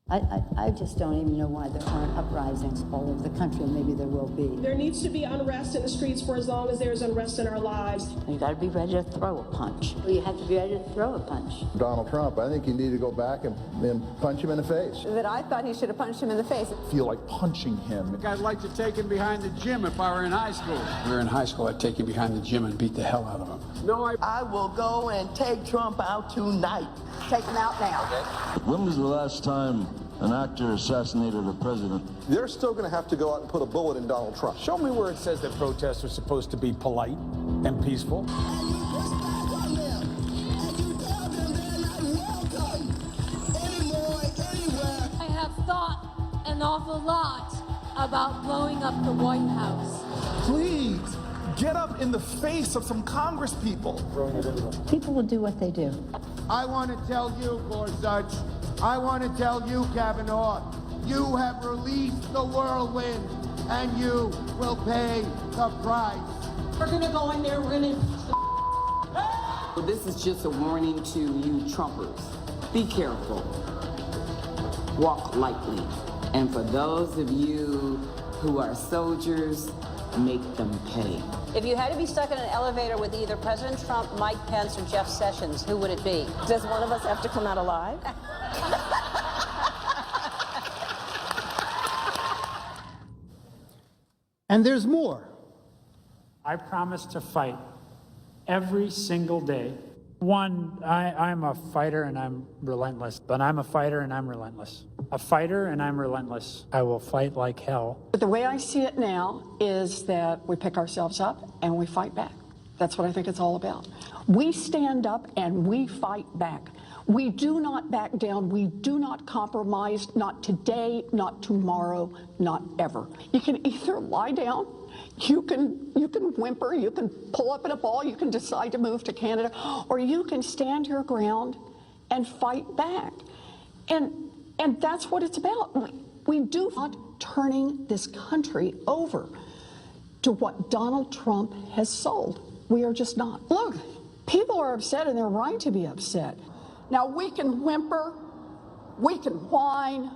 I just don't even know why there aren't uprisings all over the country, and maybe there will be. There needs to be unrest in the streets for as long as there's unrest in our lives. You got to be ready to throw a punch. You have to be ready to throw a punch. Donald Trump, I think you need to go back and punch him in the face. That I thought he should have punched him in the face. I feel like punching him. I'd like to take him behind the gym if I were in high school. If we were in high school, I'd take him behind the gym and beat the hell out of him. No, I will go and take Trump out tonight. Take him out now. When was the last time an actor assassinated a president? They're still going to have to go out and put a bullet in Donald Trump. Show me where it says that protests are supposed to be polite and peaceful. I have thought an awful lot about blowing up the White House. Please, get up in the face of some Congress people. People will do what they do. I want to tell you, Gorsuch, I want to tell you, Kavanaugh, you have released the whirlwind, and you will pay the price. We're going to go in there, we're going to... This is just a warning to you Trumpers. Be careful. Walk lightly. And for those of you who are soldiers, make them pay. If you had to be stuck in an elevator with either President Trump, Mike Pence, or Jeff Sessions, who would it be? Does one of us have to come out alive? And there's more. I promise to fight every single day. One, I'm a fighter and I'm relentless, but I'm a fighter and I'm relentless. A fighter and I'm relentless. I will fight like hell. But the way I see it now is that we pick ourselves up and we fight back. That's what I think it's all about. We stand up and we fight back. We do not back down. We do not compromise, not today, not tomorrow, not ever. You can either lie down, you can whimper, you can pull up in a ball, you can decide to move to Canada, or you can stand your ground and fight back. And that's what it's about. We do not turning this country over to what Donald Trump has sold. We are just not. Look, people are upset and they're right to be upset. Now we can whimper, we can whine,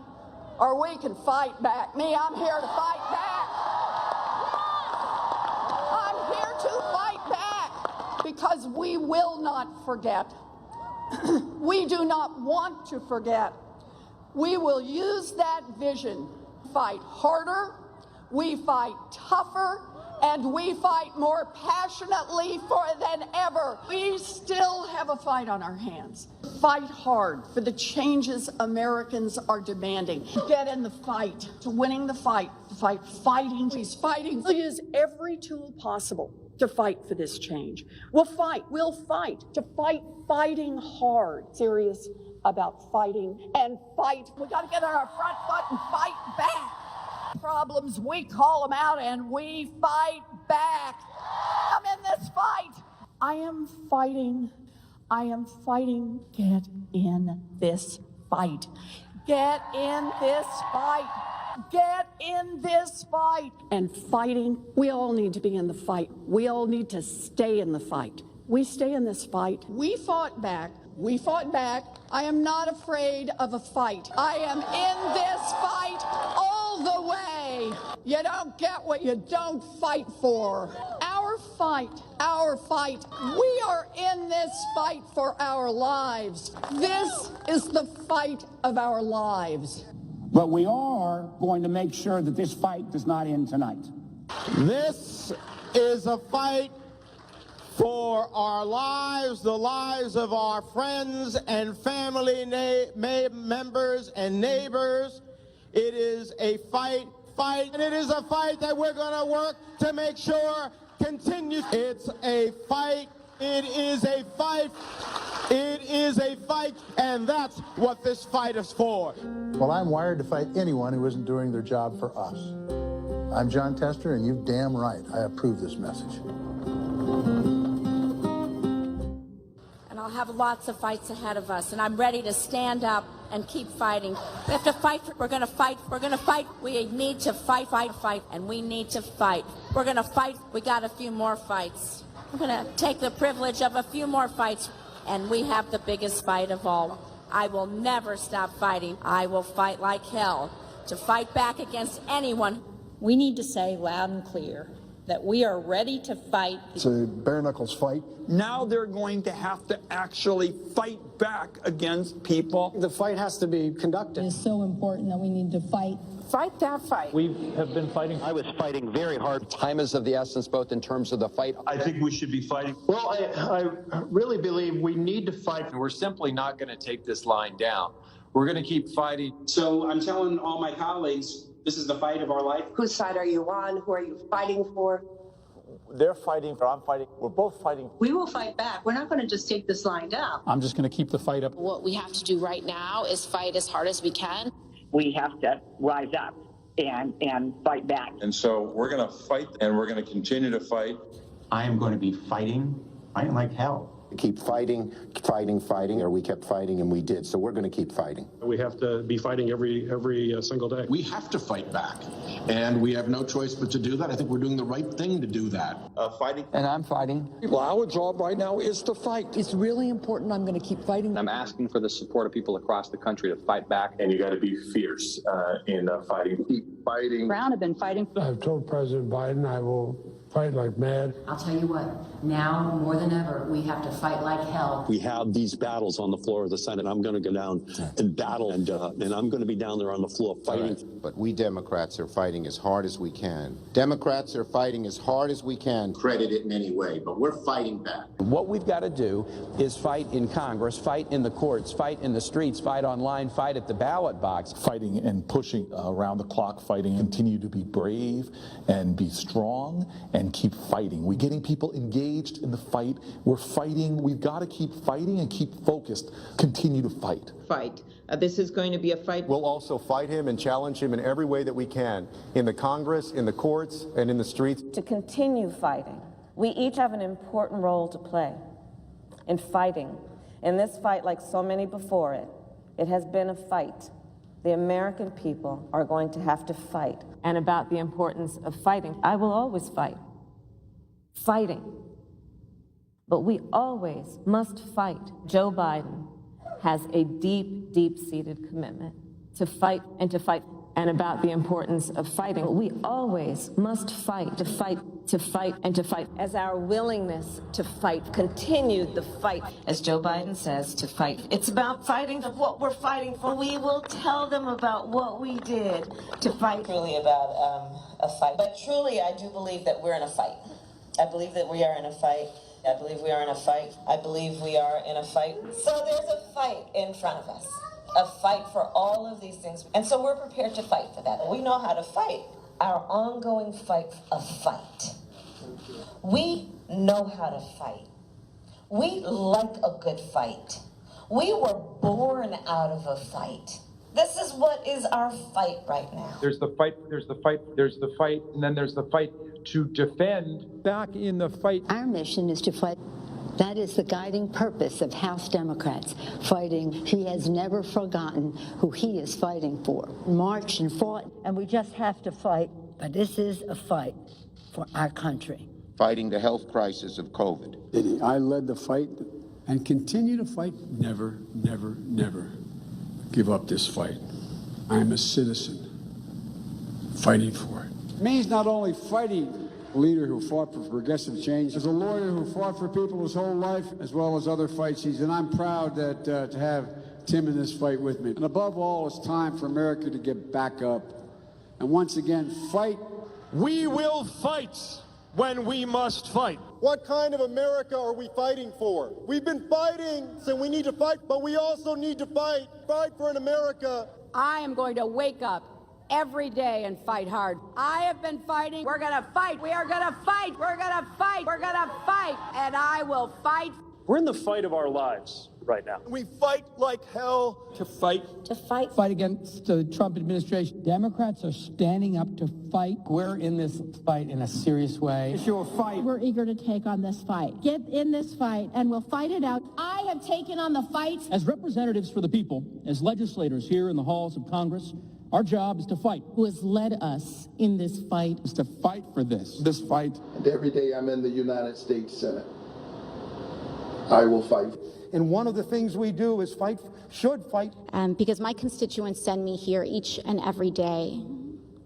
or we can fight back. Me, I'm here to fight back. I'm here to fight back because we will not forget. We do not want to forget. We will use that vision. Fight harder, we fight tougher, and we fight more passionately than ever. We still have a fight on our hands. Fight hard for the changes Americans are demanding. Get in the fight, to winning the fight, fighting. He's fighting. We'll use every tool possible to fight for this change. We'll fight to fighting hard. Serious about fighting and fight. We got to get on our front foot and fight back. Problems, we call them out and we fight back. I'm in this fight. I am fighting. Get in this fight. Get in this fight. Get in this fight. And fighting, we all need to be in the fight. We all need to stay in the fight. We stay in this fight. We fought back. I am not afraid of a fight. I am in this fight all the way. You don't get what you don't fight for. Our fight. We are in this fight for our lives. This is the fight of our lives. But we are going to make sure that this fight does not end tonight. This is a fight for our lives, the lives of our friends and family members and neighbors. It is a fight, and it is a fight that we're going to work to make sure continues. It's a fight. It is a fight. It is a fight, and that's what this fight is for. Well, I'm wired to fight anyone who isn't doing their job for us. I'm John Tester, and you're damn right. I approve this message. And I'll have lots of fights ahead of us, and I'm ready to stand up and keep fighting. We have to fight. We're going to fight. We need to fight, and we need to fight. We're going to fight. We got a few more fights. We're going to take the privilege of a few more fights, and we have the biggest fight of all. I will never stop fighting. I will fight like hell to fight back against anyone. We need to say loud and clear that we are ready to fight. It's a bare knuckles fight. Now they're going to have to actually fight back against people. The fight has to be conducted. It's so important that we need to fight. Fight that fight. We have been fighting. I was fighting very hard. Time is of the essence, both in terms of the fight. I think we should be fighting. Well, I really believe we need to fight. We're simply not going to take this line down. We're going to keep fighting. So I'm telling all my colleagues, this is the fight of our life. Whose side are you on? Who are you fighting for? They're fighting, or I'm fighting. We're both fighting. We will fight back. We're not going to just take this line down. I'm just going to keep the fight up. What we have to do right now is fight as hard as we can. We have to rise up and fight back. And so we're going to fight, and we're going to continue to fight. I am going to be fighting like hell. Keep fighting, or we kept fighting and we did. So we're going to keep fighting. We have to be fighting every single day. We have to fight back, and we have no choice but to do that. I think we're doing the right thing to do that. Fighting. And I'm fighting. Well, our job right now is to fight. It's really important. I'm going to keep fighting. I'm asking for the support of people across the country to fight back. And you got to be fierce in fighting. Keep fighting. Brown have been fighting. I've told President Biden I will fight like mad. I'll tell you what, now more than ever, we have to fight like hell. We have these battles on the floor of the Senate. I'm going to go down and battle, and I'm going to be down there on the floor fighting. Right. But we Democrats are fighting as hard as we can. Democrats are fighting as hard as we can. Credit it in any way, but we're fighting back. What we've got to do is fight in Congress, fight in the courts, fight in the streets, fight online, fight at the ballot box. Fighting and pushing around the clock, fighting. Continue to be brave and be strong and keep fighting. We're getting people engaged in the fight. We're fighting. We've got to keep fighting and keep focused. Continue to fight. Fight. This is going to be a fight. We'll also fight him and challenge him in every way that we can, in the Congress, in the courts, and in the streets. To continue fighting, we each have an important role to play in fighting. In this fight, like so many before it, it has been a fight. The American people are going to have to fight. And about the importance of fighting, I will always fight. Fighting. But we always must fight. Joe Biden has a deep, deep-seated commitment to fight and to fight. And about the importance of fighting, we always must fight, to fight, to fight, and to fight. As our willingness to fight continued the fight, as Joe Biden says, to fight. It's about fighting of what we're fighting for. We will tell them about what we did to fight. Truly about a fight. But truly, I do believe that we're in a fight. I believe that we are in a fight. I believe we are in a fight. I believe we are in a fight. So there's a fight in front of us. A fight for all of these things. And so we're prepared to fight for that. We know how to fight. Our ongoing fight of fight. We know how to fight. We like a good fight. We were born out of a fight. This is what is our fight right now. There's the fight, there's the fight, there's the fight, and then there's the fight to defend. Back in the fight. Our mission is to fight. That is the guiding purpose of House Democrats, fighting. He has never forgotten who he is fighting for. Marched and fought, and we just have to fight. But this is a fight for our country. Fighting the health crisis of COVID. I led the fight and continue to fight. Never, never, never give up this fight. I'm a citizen fighting for it. It means not only fighting a leader who fought for progressive change, as a lawyer who fought for people his whole life, as well as other fights, and I'm proud that to have Tim in this fight with me. And above all, it's time for America to get back up and once again fight. We will fight when we must fight. What kind of America are we fighting for? We've been fighting, so we need to fight, but we also need to fight for an America. I am going to wake up every day and fight hard. I have been fighting. We're going to fight. We are going to fight. We're going to fight. We're going to fight. And I will fight. We're in the fight of our lives right now. We fight like hell. To fight. To fight. Fight against the Trump administration. Democrats are standing up to fight. We're in this fight in a serious way. Issue of fight. We're eager to take on this fight. Get in this fight, and we'll fight it out. I have taken on the fight. As representatives for the people, as legislators here in the halls of Congress, our job is to fight. Who has led us in this fight? Is to fight for this fight. And every day I'm in the United States Senate, I will fight. And one of the things we do is should fight. Because my constituents send me here each and every day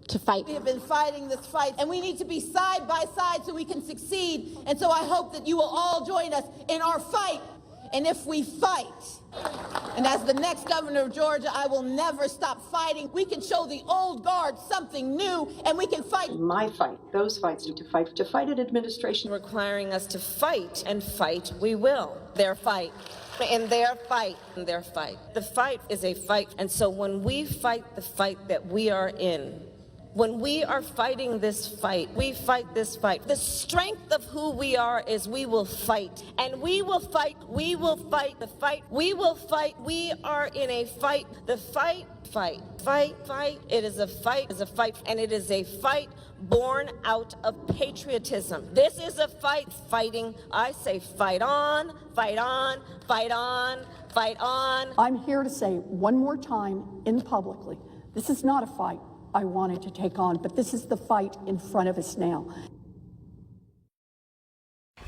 to fight. We have been fighting this fight, and we need to be side by side so we can succeed. And so I hope that you will all join us in our fight. And if we fight, and as the next governor of Georgia, I will never stop fighting. We can show the old guard something new, and we can fight. My fight, those fights to fight an administration requiring us to fight, and fight we will. Their fight. In their fight, in their fight. The fight is a fight. And so when we fight the fight that we are in, when we are fighting this fight, we fight this fight. The strength of who we are is we will fight. And we will fight, we will fight the fight, we will fight. We are in a fight. The fight. It is a fight, and it is a fight born out of patriotism. This is a fight, fighting. I say fight on, fight on, fight on, fight on. I'm here to say one more time publicly, this is not a fight I wanted to take on, but this is the fight in front of us now.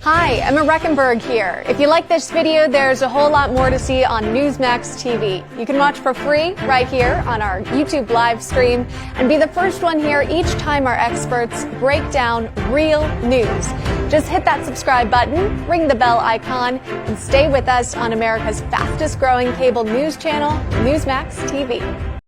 Hi, Emma Reckenberg here. If you like this video, there's a whole lot more to see on Newsmax TV. You can watch for free right here on our YouTube live stream and be the first one here each time our experts break down real news. Just hit that subscribe button, ring the bell icon, and stay with us on America's fastest growing cable news channel, Newsmax TV.